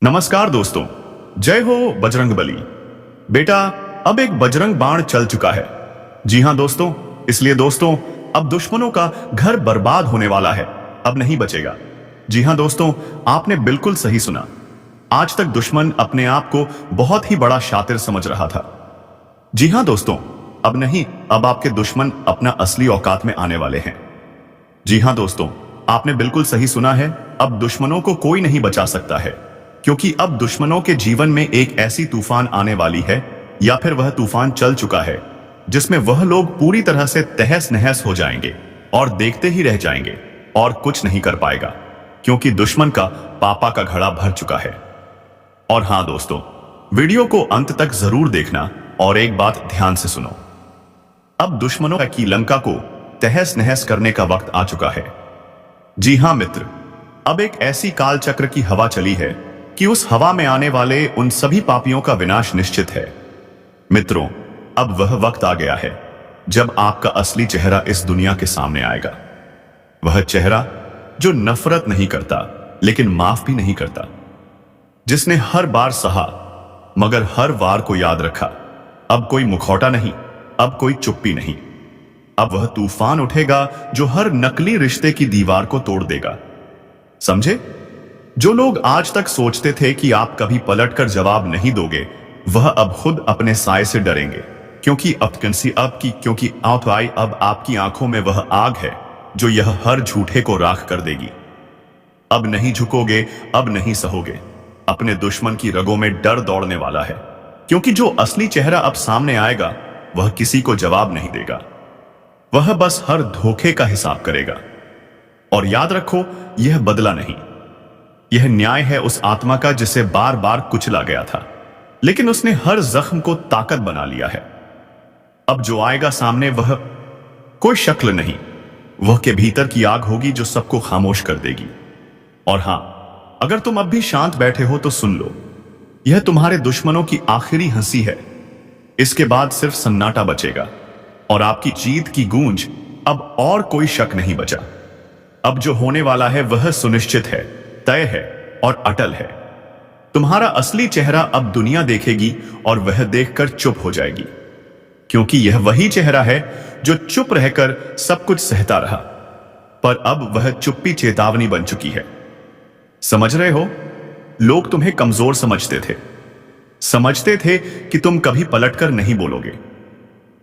नमस्कार दोस्तों, जय हो बजरंगबली। बेटा, अब एक बजरंग बाण चल चुका है। जी हां दोस्तों, इसलिए दोस्तों अब दुश्मनों का घर बर्बाद होने वाला है, अब नहीं बचेगा। जी हां दोस्तों, आपने बिल्कुल सही सुना। आज तक दुश्मन अपने आप को बहुत ही बड़ा शातिर समझ रहा था। जी हां दोस्तों, अब नहीं, अब आपके दुश्मन अपना असली औकात में आने वाले हैं। जी हां दोस्तों, आपने बिल्कुल सही सुना है। अब दुश्मनों को कोई नहीं बचा सकता है, क्योंकि अब दुश्मनों के जीवन में एक ऐसी तूफान आने वाली है, या फिर वह तूफान चल चुका है, जिसमें वह लोग पूरी तरह से तहस नहस हो जाएंगे और देखते ही रह जाएंगे और कुछ नहीं कर पाएगा, क्योंकि दुश्मन का पापा का घड़ा भर चुका है। और हां दोस्तों, वीडियो को अंत तक जरूर देखना और एक बात ध्यान से सुनो। अब दुश्मनों की लंका को तहस नहस करने का वक्त आ चुका है। जी हां मित्र, अब एक ऐसी काल चक्र की हवा चली है कि उस हवा में आने वाले उन सभी पापियों का विनाश निश्चित है। मित्रों, अब वह वक्त आ गया है जब आपका असली चेहरा इस दुनिया के सामने आएगा। वह चेहरा जो नफरत नहीं करता, लेकिन माफ भी नहीं करता, जिसने हर बार सहा मगर हर वार को याद रखा। अब कोई मुखौटा नहीं, अब कोई चुप्पी नहीं। अब वह तूफान उठेगा जो हर नकली रिश्ते की दीवार को तोड़ देगा। समझे? जो लोग आज तक सोचते थे कि आप कभी पलटकर जवाब नहीं दोगे, वह अब खुद अपने साए से डरेंगे, क्योंकि अब आपकी आंखों में वह आग है जो यह हर झूठे को राख कर देगी। अब नहीं झुकोगे, अब नहीं सहोगे। अपने दुश्मन की रगों में डर दौड़ने वाला है, क्योंकि जो असली चेहरा अब सामने आएगा वह किसी को जवाब नहीं देगा। वह बस हर धोखे का हिसाब करेगा। और याद रखो, यह बदला नहीं, यह न्याय है उस आत्मा का जिसे बार बार कुचला गया था, लेकिन उसने हर जख्म को ताकत बना लिया है। अब जो आएगा सामने वह कोई शक्ल नहीं, वह के भीतर की आग होगी जो सबको खामोश कर देगी। और हां, अगर तुम अब भी शांत बैठे हो तो सुन लो, यह तुम्हारे दुश्मनों की आखिरी हंसी है। इसके बाद सिर्फ सन्नाटा बचेगा और आपकी जीत की गूंज। अब और कोई शक नहीं बचा। अब जो होने वाला है वह सुनिश्चित है, तय है और अटल है। तुम्हारा असली चेहरा अब दुनिया देखेगी और वह देखकर चुप हो जाएगी, क्योंकि यह वही चेहरा है जो चुप रहकर सब कुछ सहता रहा, पर अब वह चुप्पी चेतावनी बन चुकी है। समझ रहे हो? लोग तुम्हें कमजोर समझते थे कि तुम कभी पलटकर नहीं बोलोगे।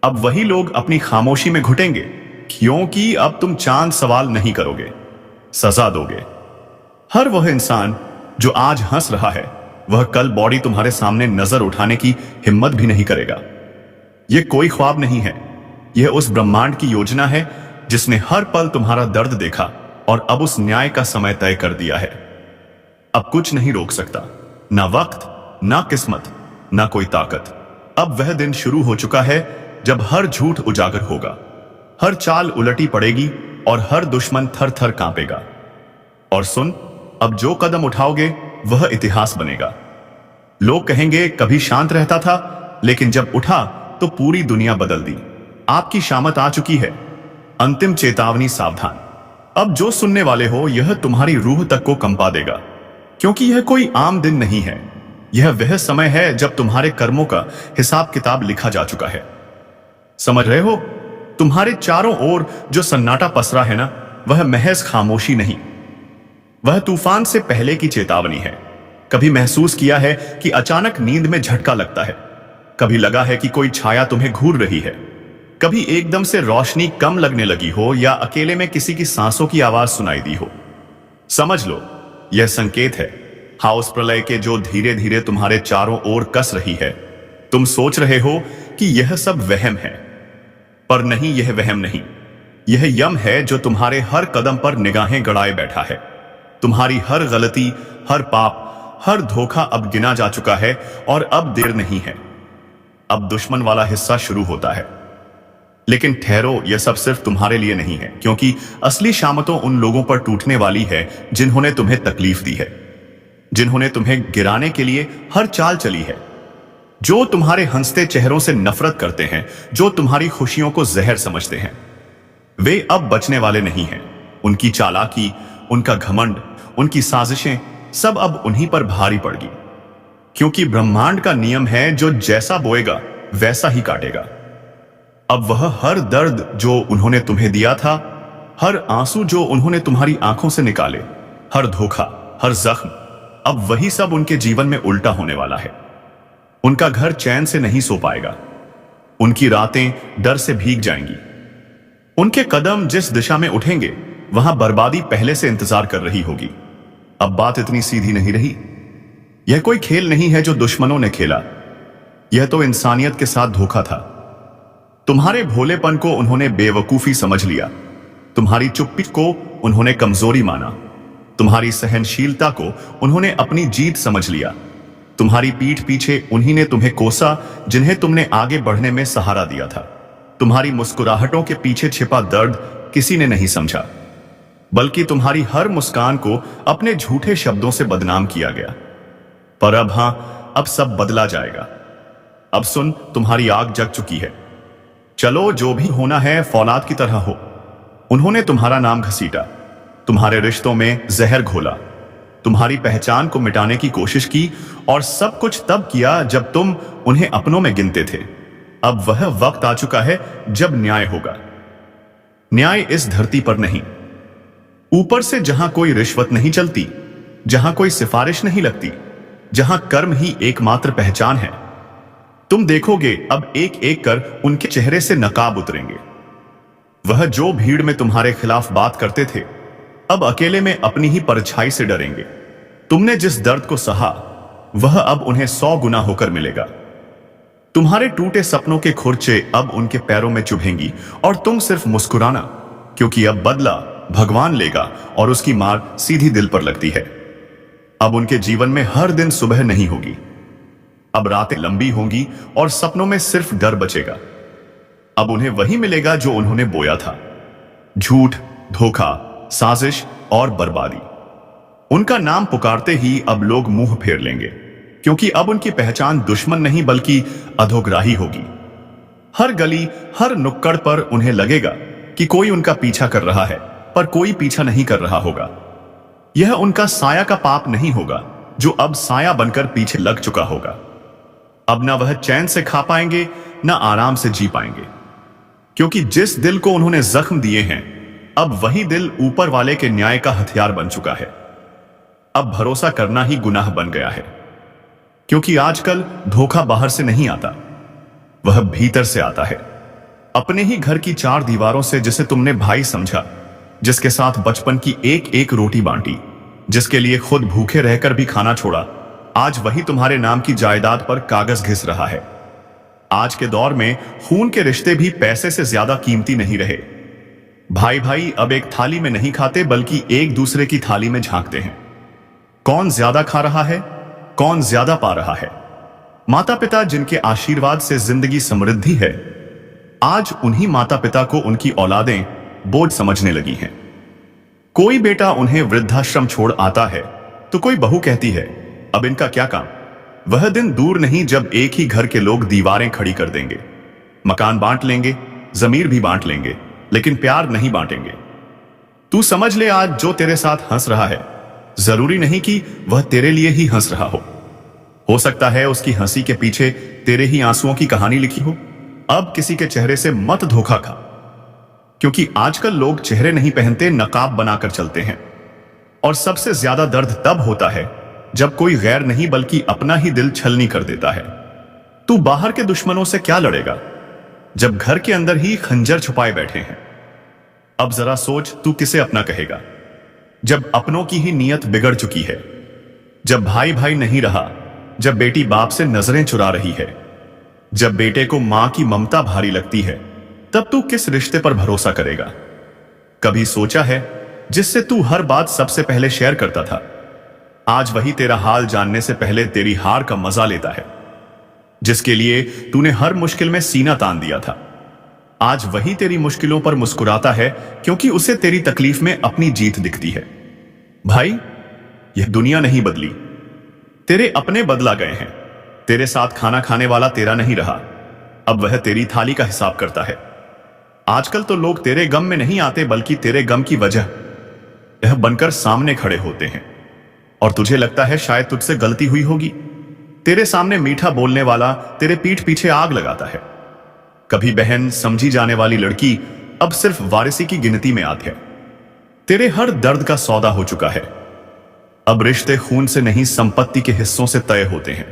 अब वही लोग अपनी खामोशी में घुटेंगे, क्योंकि अब तुम चांद सवाल नहीं करोगे, सजा दोगे। हर वह इंसान जो आज हंस रहा है, वह कल बॉडी तुम्हारे सामने नजर उठाने की हिम्मत भी नहीं करेगा। यह कोई ख्वाब नहीं है, यह उस ब्रह्मांड की योजना है जिसने हर पल तुम्हारा दर्द देखा और अब उस न्याय का समय तय कर दिया है। अब कुछ नहीं रोक सकता, ना वक्त, ना किस्मत, ना कोई ताकत। अब वह दिन शुरू हो चुका है जब हर झूठ उजागर होगा, हर चाल उलटी पड़ेगी और हर दुश्मन थर थर कांपेगा। और सुन, अब जो कदम उठाओगे वह इतिहास बनेगा। लोग कहेंगे कभी शांत रहता था, लेकिन जब उठा तो पूरी दुनिया बदल दी। आपकी शामत आ चुकी है। अंतिम चेतावनी, सावधान। अब जो सुनने वाले हो, यह तुम्हारी रूह तक को कंपा देगा, क्योंकि यह कोई आम दिन नहीं है। यह वह समय है जब तुम्हारे कर्मों का हिसाब किताब लिखा जा चुका है। समझ रहे हो? तुम्हारे चारों ओर जो सन्नाटा पसरा है ना, वह महज खामोशी नहीं, वह तूफान से पहले की चेतावनी है। कभी महसूस किया है कि अचानक नींद में झटका लगता है? कभी लगा है कि कोई छाया तुम्हें घूर रही है? कभी एकदम से रोशनी कम लगने लगी हो, या अकेले में किसी की सांसों की आवाज सुनाई दी हो? समझ लो, यह संकेत है हाउस प्रलय के, जो धीरे धीरे तुम्हारे चारों ओर कस रही है। तुम सोच रहे हो कि यह सब वहम है, पर नहीं, यह वहम नहीं, यह यम है जो तुम्हारे हर कदम पर निगाहें गड़ाए बैठा है। तुम्हारी हर गलती, हर पाप, हर धोखा अब गिना जा चुका है और अब देर नहीं है। अब दुश्मन वाला हिस्सा शुरू होता है। लेकिन ठहरो, यह सब सिर्फ तुम्हारे लिए नहीं है, क्योंकि असली शामतों उन लोगों पर टूटने वाली है जिन्होंने तुम्हें तकलीफ दी है, जिन्होंने तुम्हें गिराने के लिए हर चाल चली है, जो तुम्हारे हंसते चेहरों से नफरत करते हैं, जो तुम्हारी खुशियों को जहर समझते हैं। वे अब बचने वाले नहीं हैं। उनकी चालाकी, उनका घमंड, उनकी साजिशें सब अब उन्हीं पर भारी पड़गी, क्योंकि ब्रह्मांड का नियम है जो जैसा बोएगा वैसा ही काटेगा। अब वह हर दर्द जो उन्होंने तुम्हें दिया था, हर आंसू जो उन्होंने तुम्हारी आंखों से निकाले, हर धोखा, हर जख्म, अब वही सब उनके जीवन में उल्टा होने वाला है। उनका घर चैन से नहीं सो पाएगा, उनकी रातें डर से भीग जाएंगी। उनके कदम जिस दिशा में उठेंगे वहां बर्बादी पहले से इंतजार कर रही होगी। अब बात इतनी सीधी नहीं रही। यह कोई खेल नहीं है जो दुश्मनों ने खेला, यह तो इंसानियत के साथ धोखा था। तुम्हारे भोलेपन को उन्होंने बेवकूफी समझ लिया, तुम्हारी चुप्पी को उन्होंने कमजोरी माना, तुम्हारी सहनशीलता को उन्होंने अपनी जीत समझ लिया। तुम्हारी पीठ पीछे उन्हीं ने तुम्हें कोसा जिन्हें तुमने आगे बढ़ने में सहारा दिया था। तुम्हारी मुस्कुराहटों के पीछे छिपा दर्द किसी ने नहीं समझा, बल्कि तुम्हारी हर मुस्कान को अपने झूठे शब्दों से बदनाम किया गया। पर अब हां, अब सब बदला जाएगा। अब सुन, तुम्हारी आग जग चुकी है। चलो, जो भी होना है फौलाद की तरह हो। उन्होंने तुम्हारा नाम घसीटा, तुम्हारे रिश्तों में जहर घोला, तुम्हारी पहचान को मिटाने की कोशिश की, और सब कुछ तब किया जब तुम उन्हें अपनों में गिनते थे। अब वह वक्त आ चुका है जब न्याय होगा। न्याय इस धरती पर नहीं, ऊपर से, जहां कोई रिश्वत नहीं चलती, जहां कोई सिफारिश नहीं लगती, जहां कर्म ही एकमात्र पहचान है। तुम देखोगे अब एक एक कर उनके चेहरे से नकाब उतरेंगे। वह जो भीड़ में तुम्हारे खिलाफ बात करते थे, अब अकेले में अपनी ही परछाई से डरेंगे। तुमने जिस दर्द को सहा, वह अब उन्हें 100 गुना होकर मिलेगा। तुम्हारे टूटे सपनों के खुरचे अब उनके पैरों में चुभेंगी, और तुम सिर्फ मुस्कुराना, क्योंकि अब बदला भगवान लेगा और उसकी मार सीधी दिल पर लगती है। अब उनके जीवन में हर दिन सुबह नहीं होगी, अब रातें लंबी होंगी और सपनों में सिर्फ डर बचेगा। अब उन्हें वही मिलेगा जो उन्होंने बोया था, झूठ, धोखा, साजिश और बर्बादी। उनका नाम पुकारते ही अब लोग मुंह फेर लेंगे, क्योंकि अब उनकी पहचान दुश्मन नहीं बल्कि अधोग्राही होगी। हर गली, हर नुक्कड़ पर उन्हें लगेगा कि कोई उनका पीछा कर रहा है, पर कोई पीछा नहीं कर रहा होगा। यह उनका साया का पाप नहीं होगा जो अब साया बनकर पीछे लग चुका होगा। अब ना वह चैन से खा पाएंगे, ना आराम से जी पाएंगे, क्योंकि जिस दिल को उन्होंने जख्म दिए हैं, अब वही दिल ऊपर वाले के न्याय का हथियार बन चुका है। अब भरोसा करना ही गुनाह बन गया है, क्योंकि आजकल धोखा बाहर से नहीं आता, वह भीतर से आता है। अपने ही घर की 4 दीवारों से, जिसे तुमने भाई समझा, जिसके साथ बचपन की एक एक रोटी बांटी, जिसके लिए खुद भूखे रहकर भी खाना छोड़ा, आज वही तुम्हारे नाम की जायदाद पर कागज घिस रहा है। आज के दौर में खून के रिश्ते भी पैसे से ज्यादा कीमती नहीं रहे। भाई भाई अब एक थाली में नहीं खाते, बल्कि एक दूसरे की थाली में झांकते हैं। कौन ज्यादा खा रहा है, कौन ज्यादा पा रहा है। माता पिता जिनके आशीर्वाद से जिंदगी समृद्धि है, आज उन्हीं माता पिता को उनकी औलादें बोझ समझने लगी हैं। कोई बेटा उन्हें वृद्धाश्रम छोड़ आता है तो कोई बहू कहती है, अब इनका क्या काम। वह दिन दूर नहीं जब एक ही घर के लोग दीवारें खड़ी कर देंगे, मकान बांट लेंगे, जमीर भी बांट लेंगे, लेकिन प्यार नहीं बांटेंगे। तू समझ ले, आज जो तेरे साथ हंस रहा है, जरूरी नहीं कि वह तेरे लिए ही हंस रहा हो सकता है उसकी हंसी के पीछे तेरे ही आंसुओं की कहानी लिखी हो। अब किसी के चेहरे से मत धोखा खा, क्योंकि आजकल लोग चेहरे नहीं पहनते, नकाब बनाकर चलते हैं। और सबसे ज्यादा दर्द तब होता है जब कोई गैर नहीं बल्कि अपना ही दिल छलनी कर देता है। तू बाहर के दुश्मनों से क्या लड़ेगा जब घर के अंदर ही खंजर छुपाए बैठे हैं। अब जरा सोच, तू किसे अपना कहेगा जब अपनों की ही नीयत बिगड़ चुकी है, जब भाई भाई नहीं रहा, जब बेटी बाप से नजरें चुरा रही है, जब बेटे को मां की ममता भारी लगती है, तब तू किस रिश्ते पर भरोसा करेगा। कभी सोचा है जिससे तू हर बात सबसे पहले शेयर करता था, आज वही तेरा हाल जानने से पहले तेरी हार का मजा लेता है। जिसके लिए तूने हर मुश्किल में सीना तान दिया था, आज वही तेरी मुश्किलों पर मुस्कुराता है, क्योंकि उसे तेरी तकलीफ में अपनी जीत दिखती है। भाई, यह दुनिया नहीं बदली, तेरे अपने बदला गए हैं। तेरे साथ खाना खाने वाला तेरा नहीं रहा, अब वह तेरी थाली का हिसाब करता है। आजकल तो लोग तेरे गम में नहीं आते, बल्कि तेरे गम की वजह यह बनकर सामने खड़े होते हैं। और तुझे लगता है शायद तुझसे गलती हुई होगी। तेरे सामने मीठा बोलने वाला तेरे पीठ पीछे आग लगाता है। कभी बहन समझी जाने वाली लड़की अब सिर्फ वारिसी की गिनती में आती है। तेरे हर दर्द का सौदा हो चुका है। अब रिश्ते खून से नहीं संपत्ति के हिस्सों से तय होते हैं।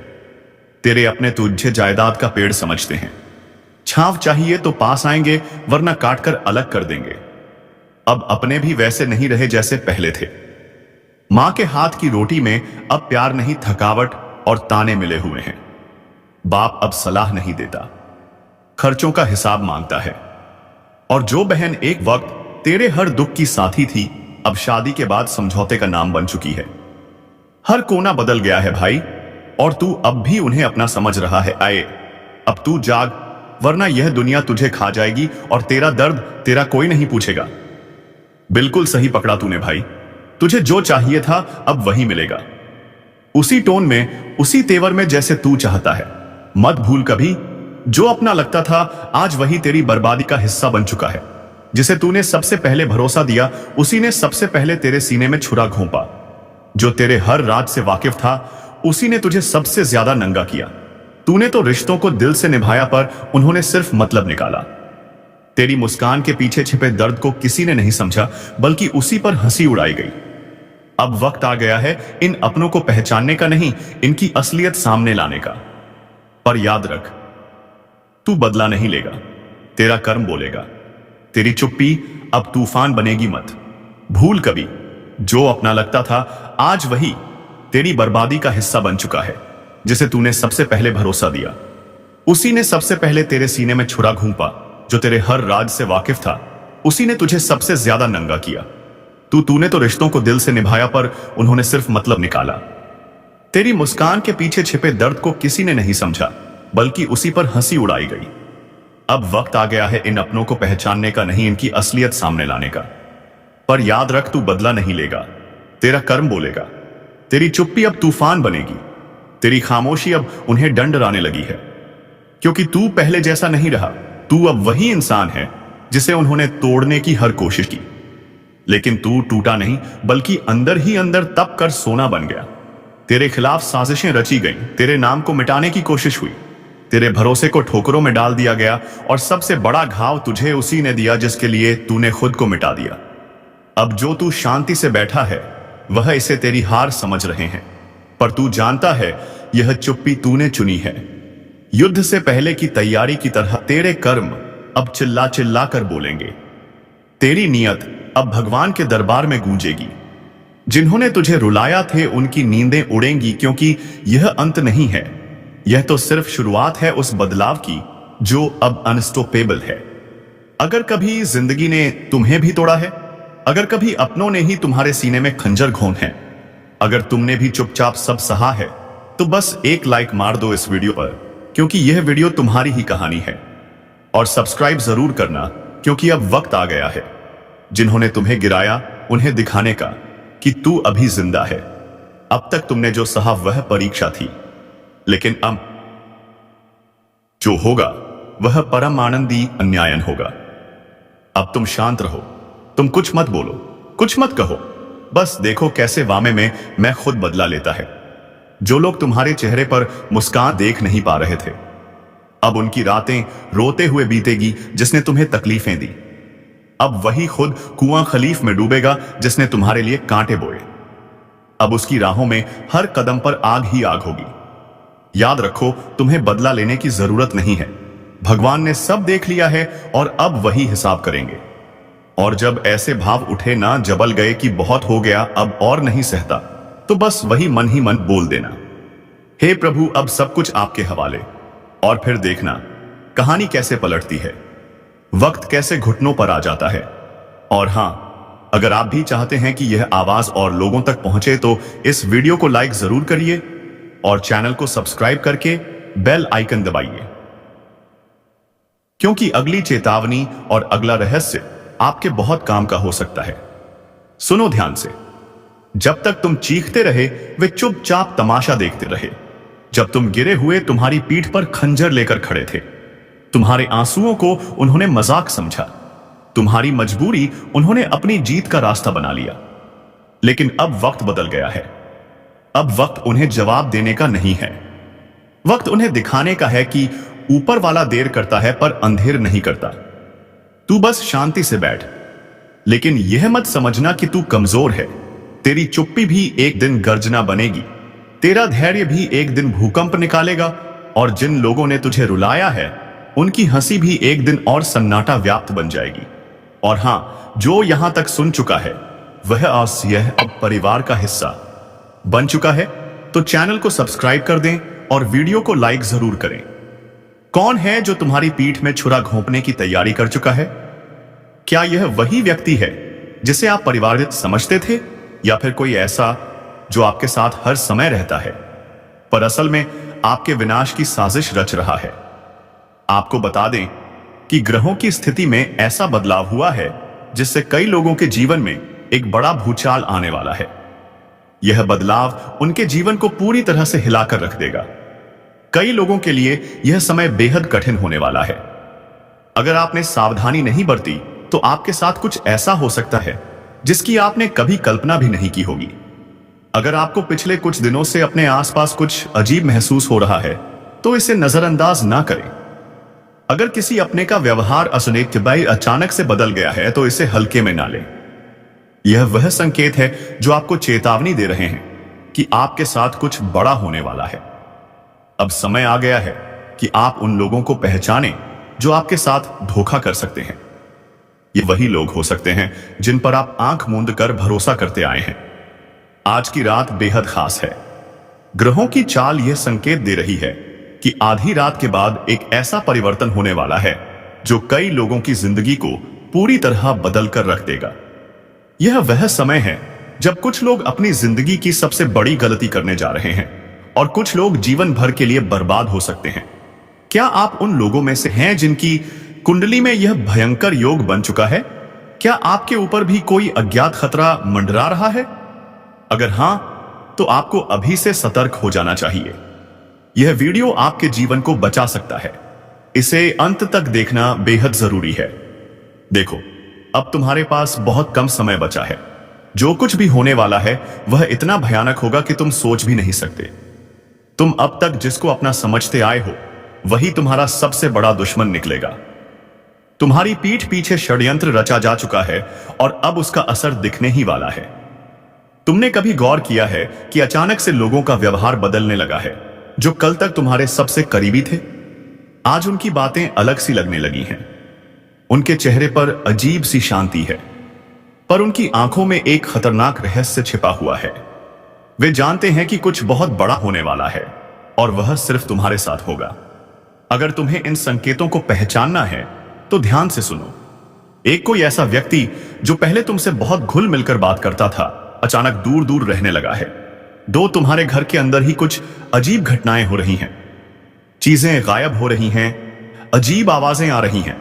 तेरे अपने तुझे जायदाद का पेड़ समझते हैं। छांव चाहिए तो पास आएंगे, वरना काटकर अलग कर देंगे। अब अपने भी वैसे नहीं रहे जैसे पहले थे। मां के हाथ की रोटी में अब प्यार नहीं, थकावट और ताने मिले हुए हैं। बाप अब सलाह नहीं देता, खर्चों का हिसाब मांगता है। और जो बहन एक वक्त तेरे हर दुख की साथी थी, अब शादी के बाद समझौते का नाम बन चुकी है। हर कोना बदल गया है भाई, और तू अब भी उन्हें अपना समझ रहा है। आए, अब तू जाग, वरना यह दुनिया तुझे खा जाएगी और तेरा दर्द तेरा कोई नहीं पूछेगा। बिल्कुल सही पकड़ा तूने भाई। तुझे जो चाहिए था अब वही मिलेगा, उसी टोन में, उसी तेवर में जैसे तू चाहता है। मत भूल कभी, जो अपना लगता था आज वही तेरी बर्बादी का हिस्सा बन चुका है। जिसे तूने सबसे पहले भरोसा दिया, उसी ने सबसे पहले तेरे सीने में छुरा घोंपा। जो तेरे हर राज से वाकिफ था, उसी ने तुझे सबसे ज्यादा नंगा किया। तूने तो रिश्तों को दिल से निभाया, पर उन्होंने सिर्फ मतलब निकाला। तेरी मुस्कान के पीछे छिपे दर्द को किसी ने नहीं समझा, बल्कि उसी पर हंसी उड़ाई गई। अब वक्त आ गया है इन अपनों को पहचानने का नहीं, इनकी असलियत सामने लाने का। पर याद रख, तू बदला नहीं लेगा, तेरा कर्म बोलेगा। तेरी चुप्पी अब तूफान बनेगी मत। भूल कभी, जो अपना लगता था आज वही तेरी बर्बादी का हिस्सा बन चुका है। जिसे तूने सबसे पहले भरोसा दिया, उसी ने सबसे पहले तेरे सीने में छुरा घूंपा। जो तेरे हर राज से वाकिफ था, उसी ने तुझे सबसे ज्यादा नंगा किया। तूने तो रिश्तों को दिल से निभाया, पर उन्होंने सिर्फ मतलब निकाला। तेरी मुस्कान के पीछे छिपे दर्द को किसी ने नहीं समझा, बल्कि उसी पर हंसी उड़ाई गई। अब वक्त आ गया है इन अपनों को पहचानने का नहीं, इनकी असलियत सामने लाने का। पर याद रख, तू बदला नहीं लेगा, तेरा कर्म बोलेगा। तेरी चुप्पी अब तूफान बनेगी, तेरी खामोशी अब उन्हें डंड डराने लगी है। क्योंकि तू पहले जैसा नहीं रहा, तू अब वही इंसान है जिसे उन्होंने तोड़ने की हर कोशिश की। लेकिन तू टूटा नहीं, बल्कि अंदर ही अंदर तप कर सोना बन गया। तेरे खिलाफ साजिशें रची गईं, तेरे नाम को मिटाने की कोशिश हुई, तेरे भरोसे को ठोकरों में डाल दिया गया, और सबसे बड़ा घाव तुझे उसी ने दिया जिसके लिए तूने खुद को मिटा दिया। अब जो तू शांति से बैठा है, वह इसे तेरी हार समझ रहे हैं, पर तू जानता है यह चुप्पी तूने चुनी है। युद्ध से पहले की तैयारी की तरह तेरे कर्म अब चिल्ला चिल्ला कर बोलेंगे। तेरी नियत अब भगवान के दरबार में गूंजेगी। जिन्होंने तुझे रुलाया थे, उनकी नींदें उड़ेंगी, क्योंकि यह अंत नहीं है, यह तो सिर्फ शुरुआत है उस बदलाव की जो अब अनस्टॉपेबल है। अगर कभी जिंदगी ने तुम्हें भी तोड़ा है, अगर कभी अपनों ने ही तुम्हारे सीने में खंजर घोंन है, अगर तुमने भी चुपचाप सब सहा है, तो बस एक लाइक मार दो इस वीडियो पर, क्योंकि यह वीडियो तुम्हारी ही कहानी है। और सब्सक्राइब जरूर करना, क्योंकि अब वक्त आ गया है जिन्होंने तुम्हें गिराया उन्हें दिखाने का कि तू अभी जिंदा है। अब तक तुमने जो सहा वह परीक्षा थी, लेकिन अब जो होगा वह परम आनंदी अन्यायन होगा। अब तुम शांत रहो, तुम कुछ मत बोलो, कुछ मत कहो, बस देखो कैसे वामे में मैं खुद बदला लेता है। जो लोग तुम्हारे चेहरे पर मुस्कान देख नहीं पा रहे थे, अब उनकी रातें रोते हुए बीतेगी जिसने तुम्हें तकलीफें दी। अब वही खुद कुआं खलीफ में डूबेगा जिसने तुम्हारे लिए कांटे बोए। अब उसकी राहों में हर कदम पर आग ही आग होगी। याद रखो, तुम्हें बदला लेने की जरूरत नहीं है। भगवान ने सब देख लिया है और अब वही हिसाब करेंगे। और जब ऐसे भाव उठे ना, जबल गए कि बहुत हो गया, अब और नहीं सहता, तो बस वही मन ही मन बोल देना, हे प्रभु अब सब कुछ आपके हवाले। और फिर देखना कहानी कैसे पलटती है, वक्त कैसे घुटनों पर आ जाता है। और हां, अगर आप भी चाहते हैं कि यह आवाज और लोगों तक पहुंचे, तो इस वीडियो को लाइक जरूर करिए और चैनल को सब्सक्राइब करके बेल आइकन दबाइए, क्योंकि अगली चेतावनी और अगला रहस्य आपके बहुत काम का हो सकता है। सुनो ध्यान से। जब तक तुम चीखते रहे, वे चुपचाप तमाशा देखते रहे। जब तुम गिरे हुए तुम्हारी पीठ पर खंजर लेकर खड़े थे। तुम्हारे आंसुओं को उन्होंने मजाक समझा, तुम्हारी मजबूरी उन्होंने अपनी जीत का रास्ता बना लिया। लेकिन अब वक्त बदल गया है। अब वक्त उन्हें जवाब देने का नहीं है। वक्त उन्हें दिखाने का है कि ऊपर वाला देर करता है पर अंधेर नहीं करता। तू बस शांति से बैठ, लेकिन यह मत समझना कि तू कमजोर है। तेरी चुप्पी भी एक दिन गर्जना बनेगी, तेरा धैर्य भी एक दिन भूकंप निकालेगा, और जिन लोगों ने तुझे रुलाया है उनकी हंसी भी एक दिन और सन्नाटा व्याप्त बन जाएगी। और हां, जो यहां तक सुन चुका है वह आज यह अब परिवार का हिस्सा बन चुका है, तो चैनल को सब्सक्राइब कर दें और वीडियो को लाइक जरूर करें। कौन है जो तुम्हारी पीठ में छुरा घोंपने की तैयारी कर चुका है? क्या यह वही व्यक्ति है जिसे आप परिवारित समझते थे, या फिर कोई ऐसा जो आपके साथ हर समय रहता है पर असल में आपके विनाश की साजिश रच रहा है? आपको बता दें कि ग्रहों की स्थिति में ऐसा बदलाव हुआ है जिससे कई लोगों के जीवन में एक बड़ा भूचाल आने वाला है। यह बदलाव उनके जीवन को पूरी तरह से हिलाकर रख देगा। कई लोगों के लिए यह समय बेहद कठिन होने वाला है। अगर आपने सावधानी नहीं बरती तो आपके साथ कुछ ऐसा हो सकता है जिसकी आपने कभी कल्पना भी नहीं की होगी। अगर आपको पिछले कुछ दिनों से अपने आसपास कुछ अजीब महसूस हो रहा है तो इसे नजरअंदाज ना करें। अगर किसी अपने का व्यवहार अचानक से बदल गया है तो इसे हल्के में ना लें। यह वह संकेत है जो आपको चेतावनी दे रहे हैं कि आपके साथ कुछ बड़ा होने वाला है। अब समय आ गया है कि आप उन लोगों को पहचानें जो आपके साथ धोखा कर सकते हैं। ये वही लोग हो सकते हैं जिन पर आप आंख मूंद कर भरोसा करते आए हैं। आज की रात बेहद खास है। ग्रहों की चाल यह संकेत दे रही है कि आधी रात के बाद एक ऐसा परिवर्तन होने वाला है जो कई लोगों की जिंदगी को पूरी तरह बदल कर रख देगा। यह वह समय है जब कुछ लोग अपनी जिंदगी की सबसे बड़ी गलती करने जा रहे हैं और कुछ लोग जीवन भर के लिए बर्बाद हो सकते हैं। क्या आप उन लोगों में से हैं जिनकी कुंडली में यह भयंकर योग बन चुका है? क्या आपके ऊपर भी कोई अज्ञात खतरा मंडरा रहा है? अगर हां, तो आपको अभी से सतर्क हो जाना चाहिए। यह वीडियो आपके जीवन को बचा सकता है। इसे अंत तक देखना बेहद जरूरी है। देखो, अब तुम्हारे पास बहुत कम समय बचा है। जो कुछ भी होने वाला है वह इतना भयानक होगा कि तुम सोच भी नहीं सकते। तुम अब तक जिसको अपना समझते आए हो वही तुम्हारा सबसे बड़ा दुश्मन निकलेगा। तुम्हारी पीठ पीछे षड्यंत्र रचा जा चुका है और अब उसका असर दिखने ही वाला है। तुमने कभी गौर किया है कि अचानक से लोगों का व्यवहार बदलने लगा है? जो कल तक तुम्हारे सबसे करीबी थे, आज उनकी बातें अलग सी लगने लगी हैं। उनके चेहरे पर अजीब सी शांति है, पर उनकी आंखों में एक खतरनाक रहस्य छिपा हुआ है। वे जानते हैं कि कुछ बहुत बड़ा होने वाला है और वह सिर्फ तुम्हारे साथ होगा। अगर तुम्हें इन संकेतों को पहचानना है तो ध्यान से सुनो। एक कोई ऐसा व्यक्ति जो पहले तुमसे बहुत घुल मिलकर बात करता था, अचानक दूर दूर रहने लगा है। तुम्हारे घर के अंदर ही कुछ अजीब घटनाएं हो रही हैं। चीजें गायब हो रही हैं, अजीब आवाजें आ रही हैं,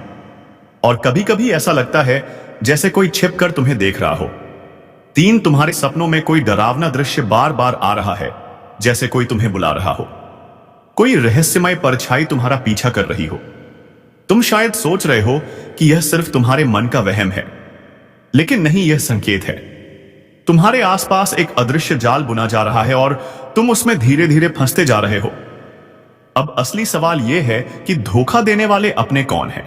और कभी कभी ऐसा लगता है जैसे कोई छिपकर तुम्हें देख रहा हो। तुम्हारे सपनों में कोई डरावना दृश्य बार बार आ रहा है, जैसे कोई तुम्हें बुला रहा हो। कोई रहस्यमय परछाई तुम्हारा पीछा कर रही हो। तुम शायद सोच रहे हो कि यह सिर्फ तुम्हारे मन का वहम है, लेकिन नहीं, यह संकेत है। तुम्हारे आसपास एक अदृश्य जाल बुना जा रहा है और तुम उसमें धीरे धीरे फंसते जा रहे हो। अब असली सवाल यह है कि धोखा देने वाले अपने कौन हैं?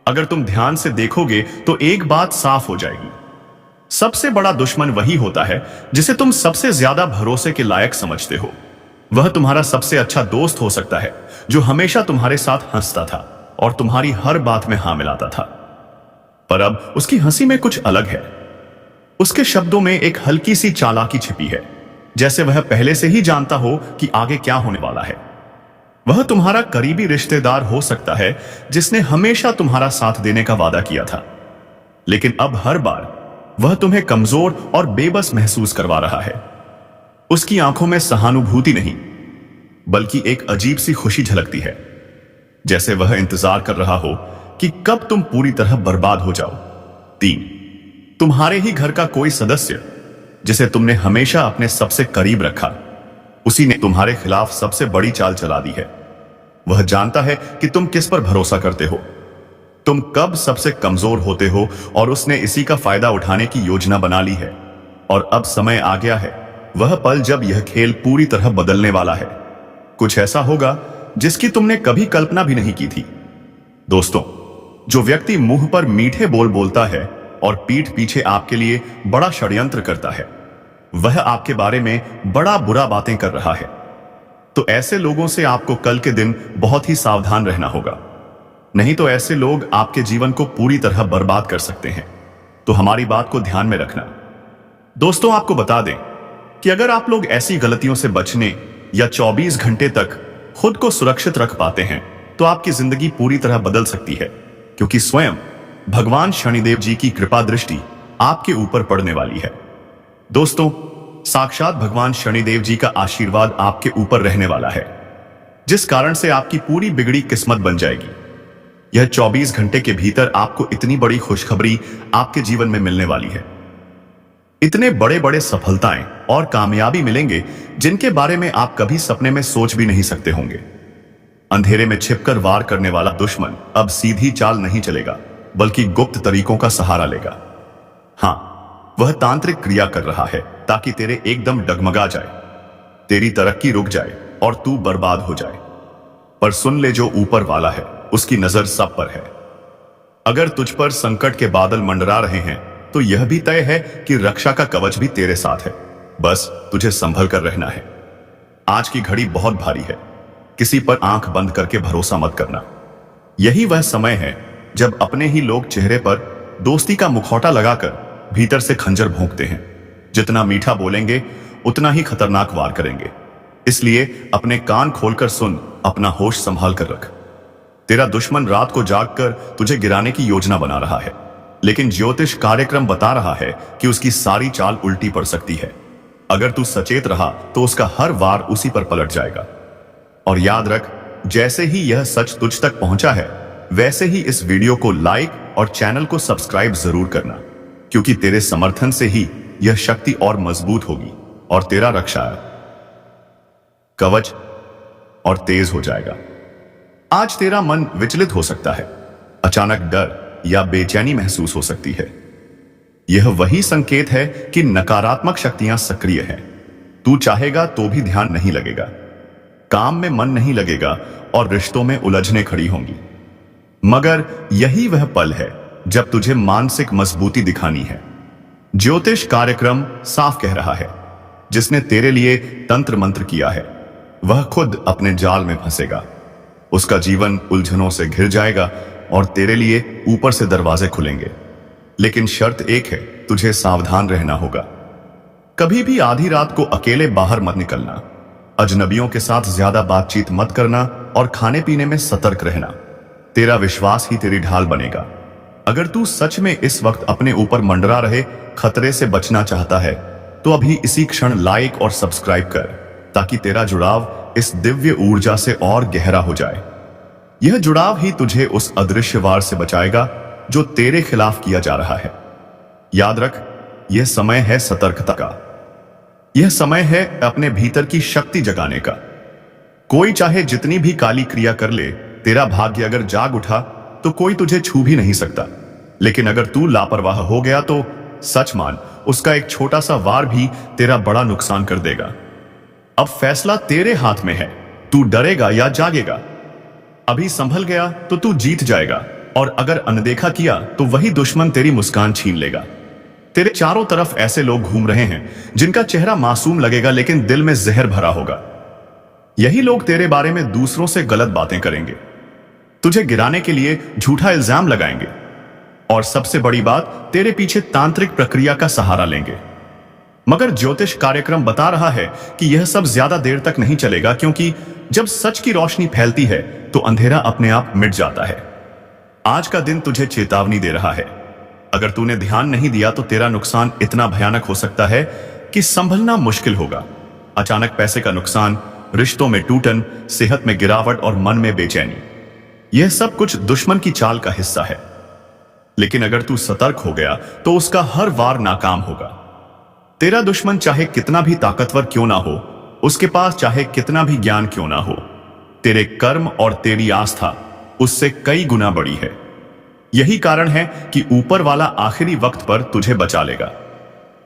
अगर तुम ध्यान से देखोगे तो एक बात साफ हो जाएगी। सबसे बड़ा दुश्मन वही होता है जिसे तुम सबसे ज्यादा भरोसे के लायक समझते हो। वह तुम्हारा सबसे अच्छा दोस्त हो सकता है जो हमेशा तुम्हारे साथ हंसता था और तुम्हारी हर बात में हाँ मिलाता था। पर अब उसकी हंसी में कुछ अलग है। उसके शब्दों में एक हल्की सी चालाकी छिपी है, जैसे वह पहले से ही जानता हो कि आगे क्या होने वाला है। वह तुम्हारा करीबी रिश्तेदार हो सकता है जिसने हमेशा तुम्हारा साथ देने का वादा किया था, लेकिन अब हर बार वह तुम्हें कमजोर और बेबस महसूस करवा रहा है। उसकी आंखों में सहानुभूति नहीं, बल्कि एक अजीब सी खुशी झलकती है, जैसे वह इंतजार कर रहा हो कि कब तुम पूरी तरह बर्बाद हो जाओ। 3, तुम्हारे ही घर का कोई सदस्य जिसे तुमने हमेशा अपने सबसे करीब रखा, उसी ने तुम्हारे खिलाफ सबसे बड़ी चाल चला दी है। वह जानता है कि तुम किस पर भरोसा करते हो, तुम कब सबसे कमजोर होते हो, और उसने इसी का फायदा उठाने की योजना बना ली है। और अब समय आ गया है वह पल जब यह खेल पूरी तरह बदलने वाला है। कुछ ऐसा होगा जिसकी तुमने कभी कल्पना भी नहीं की थी। दोस्तों, जो व्यक्ति मुंह पर मीठे बोल बोलता है और पीठ पीछे आपके लिए बड़ा षड्यंत्र करता है, वह आपके बारे में बड़ा बुरा बातें कर रहा है। तो ऐसे लोगों से आपको कल के दिन बहुत ही सावधान रहना होगा, नहीं तो ऐसे लोग आपके जीवन को पूरी तरह बर्बाद कर सकते हैं। तो हमारी बात को ध्यान में रखना। दोस्तों, आपको बता दें कि अगर आप लोग ऐसी गलतियों से बचने या 24 घंटे तक खुद को सुरक्षित रख पाते हैं तो आपकी जिंदगी पूरी तरह बदल सकती है, क्योंकि स्वयं भगवान शनिदेव जी की कृपा दृष्टि आपके ऊपर पड़ने वाली है। दोस्तों, साक्षात भगवान शनिदेव जी का आशीर्वाद आपके ऊपर रहने वाला है, जिस कारण से आपकी पूरी बिगड़ी किस्मत बन जाएगी। यह 24 घंटे के भीतर आपको इतनी बड़ी खुशखबरी आपके जीवन में मिलने वाली है। इतने बड़े बड़े सफलताएं और कामयाबी मिलेंगे जिनके बारे में आप कभी सपने में सोच भी नहीं सकते होंगे। अंधेरे में छिपकर वार करने वाला दुश्मन अब सीधी चाल नहीं चलेगा, बल्कि गुप्त तरीकों का सहारा लेगा। हाँ, वह तांत्रिक क्रिया कर रहा है ताकि तेरे एकदम डगमगा जाए, तेरी तरक्की रुक जाए और तू बर्बाद हो जाए। पर सुन ले, जो ऊपर वाला है उसकी नजर सब पर है। अगर तुझ पर संकट के बादल मंडरा रहे हैं तो यह भी तय है कि रक्षा का कवच भी तेरे साथ है। बस तुझे संभल कर रहना है। आज की घड़ी बहुत भारी है, किसी पर आंख बंद करके भरोसा मत करना। यही वह समय है जब अपने ही लोग चेहरे पर दोस्ती का मुखौटा लगाकर भीतर से खंजर भोंकते हैं। जितना मीठा बोलेंगे उतना ही खतरनाक वार करेंगे। इसलिए अपने कान खोलकर सुन, अपना होश संभाल कर रख। तेरा दुश्मन रात को जागकर तुझे गिराने की योजना बना रहा है, लेकिन ज्योतिष कार्यक्रम बता रहा है कि उसकी सारी चाल उल्टी पड़ सकती है। अगर तू सचेत रहा तो उसका हर वार उसी पर पलट जाएगा। और याद रख, जैसे ही यह सच तुझ तक पहुंचा है, वैसे ही इस वीडियो को लाइक और चैनल को सब्सक्राइब जरूर करना, क्योंकि तेरे समर्थन से ही यह शक्ति और मजबूत होगी और तेरा रक्षा कवच और तेज हो जाएगा। आज तेरा मन विचलित हो सकता है, अचानक डर या बेचैनी महसूस हो सकती है। यह वही संकेत है कि नकारात्मक शक्तियां सक्रिय हैं। तू चाहेगा तो भी ध्यान नहीं लगेगा, काम में मन नहीं लगेगा और रिश्तों में उलझने खड़ी होंगी। मगर यही वह पल है जब तुझे मानसिक मजबूती दिखानी है। ज्योतिष कार्यक्रम साफ कह रहा है, जिसने तेरे लिए तंत्र मंत्र किया है वह खुद अपने जाल में फंसेगा। उसका जीवन उलझनों से घिर जाएगा और तेरे लिए ऊपर से दरवाजे खुलेंगे। लेकिन शर्त एक है, तुझे सावधान रहना होगा। कभी भी आधी रात को अकेले बाहर मत निकलना, अजनबियों के साथ ज्यादा बातचीत मत करना और खाने पीने में सतर्क रहना। तेरा विश्वास ही तेरी ढाल बनेगा। अगर तू सच में इस वक्त अपने ऊपर मंडरा रहे खतरे से बचना चाहता है तो अभी इसी क्षण लाइक और सब्सक्राइब कर, ताकि तेरा जुड़ाव इस दिव्य ऊर्जा से और गहरा हो जाए। यह जुड़ाव ही तुझे उस अदृश्य वार से बचाएगा जो तेरे खिलाफ किया जा रहा है। याद रख, यह समय है सतर्कता का। यह समय है अपने भीतर की शक्ति जगाने का। कोई चाहे जितनी भी काली क्रिया कर ले, तेरा भाग्य अगर जाग उठा तो कोई तुझे छू भी नहीं सकता। लेकिन अगर तू लापरवाह हो गया तो सच मान, उसका एक छोटा सा वार भी तेरा बड़ा नुकसान कर देगा। अब फैसला तेरे हाथ में है, तू डरेगा या जागेगा। अभी संभल गया तो तू जीत जाएगा, और अगर अनदेखा किया तो वही दुश्मन तेरी मुस्कान छीन लेगा। तेरे चारों तरफ ऐसे लोग घूम रहे हैं जिनका चेहरा मासूम लगेगा लेकिन दिल में जहर भरा होगा। यही लोग तेरे बारे में दूसरों से गलत बातें करेंगे, तुझे गिराने के लिए झूठा इल्जाम लगाएंगे और सबसे बड़ी बात, तेरे पीछे तांत्रिक प्रक्रिया का सहारा लेंगे। मगर ज्योतिष कार्यक्रम बता रहा है कि यह सब ज्यादा देर तक नहीं चलेगा, क्योंकि जब सच की रोशनी फैलती है तो अंधेरा अपने आप मिट जाता है। आज का दिन तुझे चेतावनी दे रहा है। अगर तूने ध्यान नहीं दिया तो तेरा नुकसान इतना भयानक हो सकता है कि संभलना मुश्किल होगा। अचानक पैसे का नुकसान, रिश्तों में टूटन, सेहत में गिरावट और मन में बेचैनी, यह सब कुछ दुश्मन की चाल का हिस्सा है। लेकिन अगर तू सतर्क हो गया तो उसका हर वार नाकाम होगा। तेरा दुश्मन चाहे कितना भी ताकतवर क्यों ना हो, उसके पास चाहे कितना भी ज्ञान क्यों ना हो, तेरे कर्म और तेरी आस्था उससे कई गुना बड़ी है। यही कारण है कि ऊपर वाला आखिरी वक्त पर तुझे बचा लेगा।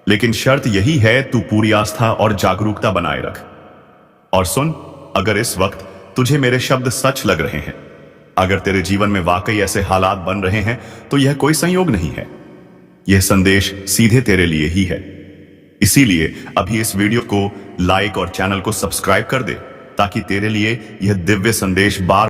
लेकिन शर्त यही है तू पूरी आस्था और जागरूकता बनाए रख। और सुन, अगर इस वक्त तुझे मेरे शब्द सच लग रहे हैं, अगर तेरे जीवन में वाकई ऐसे हालात बन रहे हैं, तो यह कोई संयोग नहीं है। यह संदेश सीधे तेरे लिए ही है। इसीलिए अभी इस वीडियो को लाइक और चैनल को सब्सक्राइब कर दे, ताकि तेरे लिए यह दिव्य संदेश बार